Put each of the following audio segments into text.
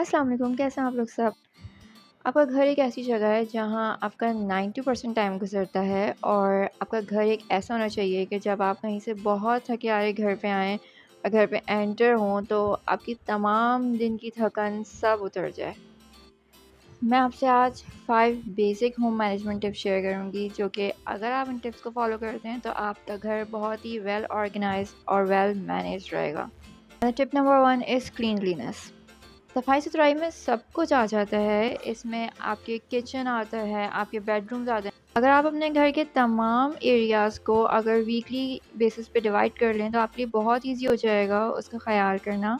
अस्सलाम वालेकुम, कैसे हैं आप लोग सब? आपका घर एक ऐसी जगह है जहाँ आपका 90% टाइम गुज़रता है और आपका घर एक ऐसा होना चाहिए कि जब आप कहीं से बहुत थके हारे घर पे आएँ और घर पे एंटर हों तो आपकी तमाम दिन की थकान सब उतर जाए। मैं आपसे आज 5 basic home management tips share करूँगी जो कि अगर आप इन टिप्स को फ़ॉलो करते हैं तो आपका घर बहुत ही वेल ऑर्गेनाइज़्ड और वेल मैनेज्ड रहेगा। Tip number 1 is cleanliness. सफाई-सुथराई में सब कुछ आ जाता है, इसमें आपके किचन आता है, आपके बेडरूम्स आते हैं। अगर आप अपने घर के तमाम एरियाज़ को अगर वीकली बेसिस पे डिवाइड कर लें तो आपके लिए बहुत ईज़ी हो जाएगा उसका ख़याल करना।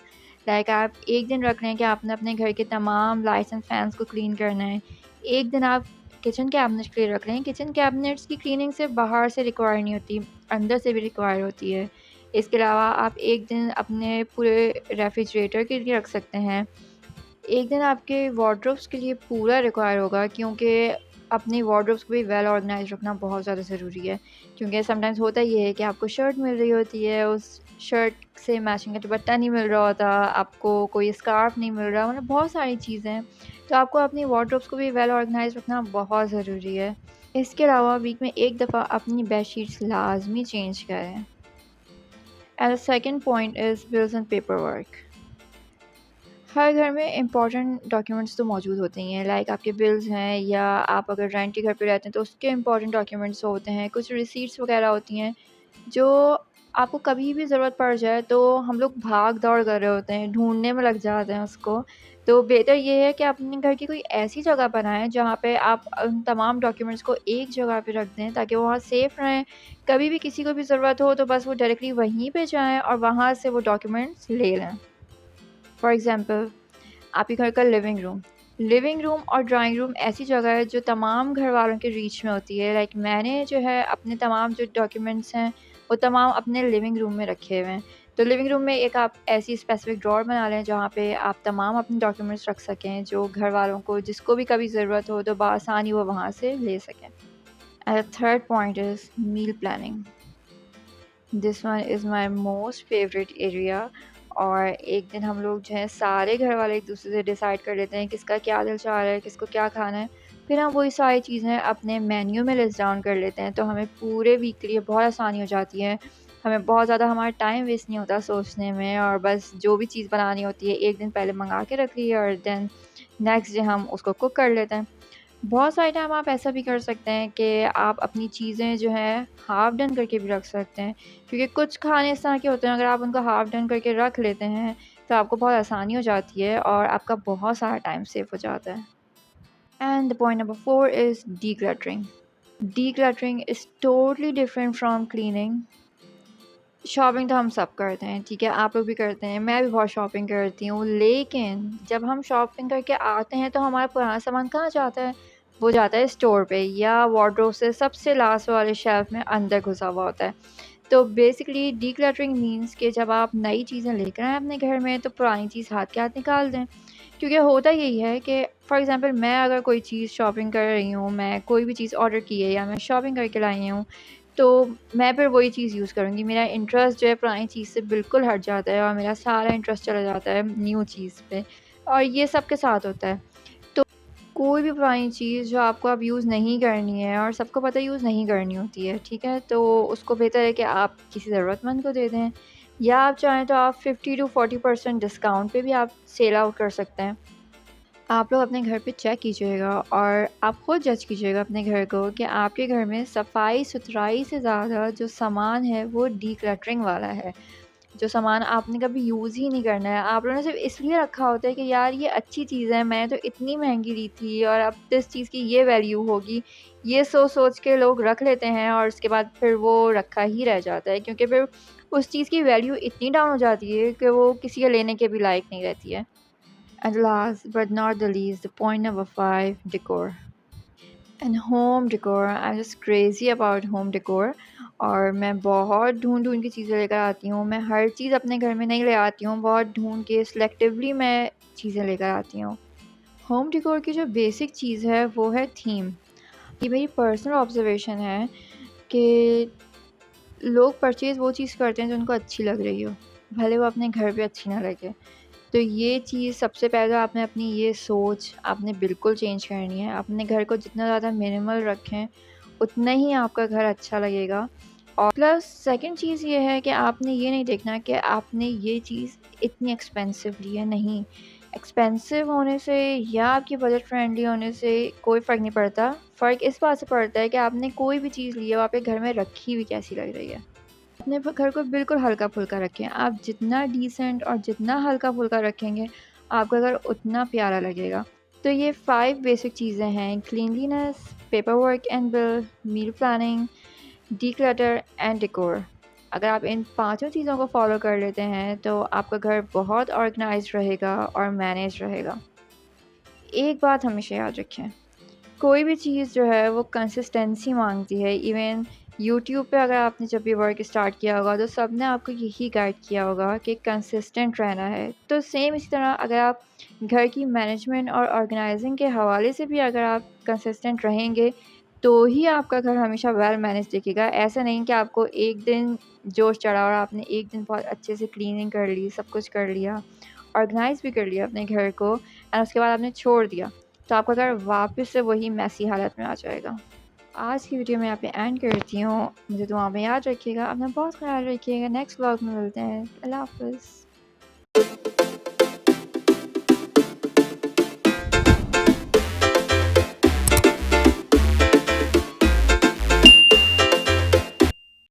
लाइक आप एक दिन रख लें कि आपने अपने घर के तमाम लाइट्स एंड फैन्स को क्लीन करना है। एक दिन आप किचन कैबिनेट्स के लिए रख लें। किचन कैबिनेट्स की क्लीनिंग सिर्फ़ बाहर से रिक्वायर नहीं होती, अंदर से भी रिक्वायर होती है। इसके अलावा आप एक दिन अपने पूरे रेफ्रिजरेटर के लिए रख सकते हैं। एक दिन आपके वार्डरोब्स के लिए पूरा रिक्वायर होगा क्योंकि अपनी वार्डरोब्स को भी वेल ऑर्गेनाइज़ रखना बहुत ज़्यादा ज़रूरी है। क्योंकि समटाइम्स होता ये है कि आपको शर्ट मिल रही होती है, उस शर्ट से मैचिंग का दुपट्टा नहीं मिल रहा होता, आपको कोई स्कार्फ़ नहीं मिल रहा, मतलब बहुत सारी चीज़ें हैं। तो आपको अपनी वार्डरोब्स को भी वेल ऑर्गेनाइज़ रखना बहुत ज़रूरी है। इसके अलावा वीक में 1 दफ़ा अपनी बेडशीट्स लाज़मी चेंज करें। And the second point is bills and paper work. हर घर में इम्पॉर्टेंट डॉक्यूमेंट्स तो मौजूद होते ही हैं, लाइक आपके बिल्स हैं या आप अगर रेंट के घर पे रहते हैं तो उसके इम्पॉर्टेंट डॉक्यूमेंट्स होते हैं, कुछ रिसीट्स वगैरह होती हैं जो आपको कभी भी ज़रूरत पड़ जाए तो हम लोग भाग दौड़ कर रहे होते हैं, ढूंढने में लग जाते हैं उसको। तो बेहतर ये है कि आप अपने घर की कोई ऐसी जगह बनाएं जहाँ पे आप उन तमाम डॉक्यूमेंट्स को एक जगह पे रख दें ताकि वो वहाँ सेफ़ रहें। कभी भी किसी को भी ज़रूरत हो तो बस वो डायरेक्टली वहीं पे जाएँ और वहाँ से वो डॉक्यूमेंट्स ले लें। फॉर एग्ज़ाम्पल आपके घर का लिविंग रूम और ड्राइंग रूम ऐसी जगह है जो तमाम घर वालों के रीच में होती है। लाइक मैंने जो है अपने तमाम जो डॉक्यूमेंट्स हैं वो तमाम अपने लिविंग रूम में रखे हुए हैं। तो लिविंग रूम में एक आप ऐसी स्पेसिफिक ड्रॉअर बना लें जहाँ पे आप तमाम अपने डॉक्यूमेंट्स रख सकें जो घर वालों को जिसको भी कभी ज़रूरत हो तो बआसानी वो वहाँ से ले सकें। And the third point is meal planning. This one is my most favourite area. और एक दिन हम लोग जो है सारे घर वाले एक दूसरे से डिसाइड कर लेते हैं किसका क्या दिल चाह रहा है, किसको क्या खाना है। फिर हम वही सारी चीज़ें अपने मेन्यू में लिस्ट डाउन कर लेते हैं तो हमें पूरे वीक के लिए बहुत आसानी हो जाती है। हमें बहुत ज़्यादा हमारा टाइम वेस्ट नहीं होता सोचने में और बस जो भी चीज़ बनानी होती है एक दिन पहले मंगा के रख ली और देन नेक्स्ट डे हम उसको कुक कर लेते हैं। बहुत सारे टाइम आप ऐसा भी कर सकते हैं कि आप अपनी चीज़ें जो हैं हाफ़ डन करके भी रख सकते हैं, क्योंकि कुछ खाने इस तरह के होते हैं अगर आप उनको हाफ़ डन करके रख लेते हैं तो आपको बहुत आसानी हो जाती है और आपका बहुत सारा टाइम सेव हो जाता है। And the point number 4 is decluttering. Decluttering is totally different from cleaning. Shopping तो हम सब करते हैं, ठीक है? आप लोग भी करते हैं, मैं भी बहुत शॉपिंग करती हूँ, लेकिन जब हम शॉपिंग करके आते हैं तो हमारा पुराना सामान कहाँ जाता है? वो जाता है स्टोर पे या वार्डरोब से सबसे लास्ट वाले शेल्फ में अंदर घुसा हुआ होता है। तो बेसिकली डीक्लटरिंग मीन्स कि जब आप नई चीज़ें लेकर आएँ अपने घर में तो पुरानी चीज़ हाथ के हाथ निकाल दें। क्योंकि होता यही है कि फॉर एग्ज़ाम्पल मैं अगर कोई चीज़ शॉपिंग कर रही हूँ, मैं कोई भी चीज़ ऑर्डर की है या मैं शॉपिंग करके लाई हूँ, तो मैं फिर वही चीज़ यूज़ करूँगी। मेरा इंटरेस्ट जो है पुरानी चीज़ से बिल्कुल हट जाता है और मेरा सारा इंटरेस्ट चला जाता है न्यू चीज़ पे, और ये सबके साथ होता है। तो कोई भी पुरानी चीज़ जो आपको अब यूज़ नहीं करनी है और सबको पता है यूज़ नहीं करनी होती है, ठीक है? तो उसको बेहतर है कि आप किसी ज़रूरतमंद को दे दें या आप चाहें तो आप 50 टू 40% डिस्काउंट पे भी आप सेल आउट कर सकते हैं। आप लोग अपने घर पे चेक कीजिएगा और आप खुद जज कीजिएगा अपने घर को कि आपके घर में सफाई-सुथराई से ज़्यादा जो सामान है वो डिक्लटरिंग वाला है। जो सामान आपने कभी यूज़ ही नहीं करना है, आप लोगों ने सिर्फ़ इसलिए रखा होता है कि यार ये अच्छी चीज़ है, मैंने तो इतनी महँगी ली थी और अब तो इस चीज़ की ये वैल्यू होगी। ये सोच-सोच के लोग रख लेते हैं और उसके बाद फिर वो रखा ही रह जाता है, क्योंकि फिर उस चीज़ की वैल्यू इतनी डाउन हो जाती है कि वो किसी के लेने के भी लायक नहीं रहती है। And last but not the least, the point number 5, decor. And home decor, I am just crazy about home decor. और मैं बहुत ढूँढ-ढूँढ के चीज़ें लेकर आती हूँ। मैं हर चीज़ अपने घर में नहीं ले आती हूँ, बहुत ढूँढ के सिलेक्टिवली मैं चीज़ें लेकर आती हूँ। होम डेकोर की जो बेसिक चीज़ है वो है थीम। ये मेरी पर्सनल ऑब्ज़र्वेशन है कि लोग परचेज़ वो चीज़ करते हैं जो उनको अच्छी लग रही हो, भले वो अपने घर पे अच्छी ना लगे। तो ये चीज़ सबसे पहले तो आपने अपनी ये सोच आपने बिल्कुल चेंज करनी है। अपने घर को जितना ज़्यादा मिनिमल रखें, उतना ही आपका घर अच्छा लगेगा। और प्लस सेकंड चीज़ ये है कि आपने ये नहीं देखना कि आपने ये चीज़ इतनी एक्सपेंसिव ली है, नहीं। एक्सपेंसिव होने से या आपकी बजट फ्रेंडली होने से कोई फ़र्क नहीं पड़ता। फ़र्क इस बात से पड़ता है कि आपने कोई भी चीज़ ली है, वो आपके घर में रखी हुई कैसी लग रही है। अपने घर को बिल्कुल हल्का-फुल्का रखें। आप जितना डिसेंट और जितना हल्का-फुल्का रखेंगे, आपका घर उतना प्यारा लगेगा। तो ये 5 बेसिक चीज़ें हैं, cleanliness, paper work and bill, meal planning, declutter and decor. अगर आप इन पाँचों चीज़ों को फ़ॉलो कर लेते हैं, तो आपका घर बहुत ऑर्गनाइज़्ड रहेगा और मैनेज रहेगा। एक बात हमेशा याद रखें, कोई भी चीज़ जो है वो कंसिस्टेंसी माँगती है। इवन यूट्यूब पे अगर आपने जब भी वर्क स्टार्ट किया होगा तो सब ने आपको यही गाइड किया होगा कि कंसिस्टेंट रहना है। तो सेम इसी तरह अगर आप घर की मैनेजमेंट और ऑर्गेनाइजिंग के हवाले से भी अगर आप कंसिस्टेंट रहेंगे, तो ही आपका घर हमेशा वेल मैनेज दिखेगा। ऐसा नहीं कि आपको एक दिन जोश चढ़ा और आपने एक दिन बहुत अच्छे से क्लीनिंग कर ली, सब कुछ कर लिया, ऑर्गेनाइज़ भी कर लिया अपने घर को एंड उसके बाद आपने छोड़ दिया। तो आपका घर वापस से वही मेसी हालत में आ जाएगा। आज की वीडियो मैं यहाँ पे एंड करती हूँ। मुझे दुआ में याद रखिएगा। अपना बहुत ख़्याल रखिएगा। नेक्स्ट व्लॉग में मिलते हैं। अल्लाह हाफ़िज़।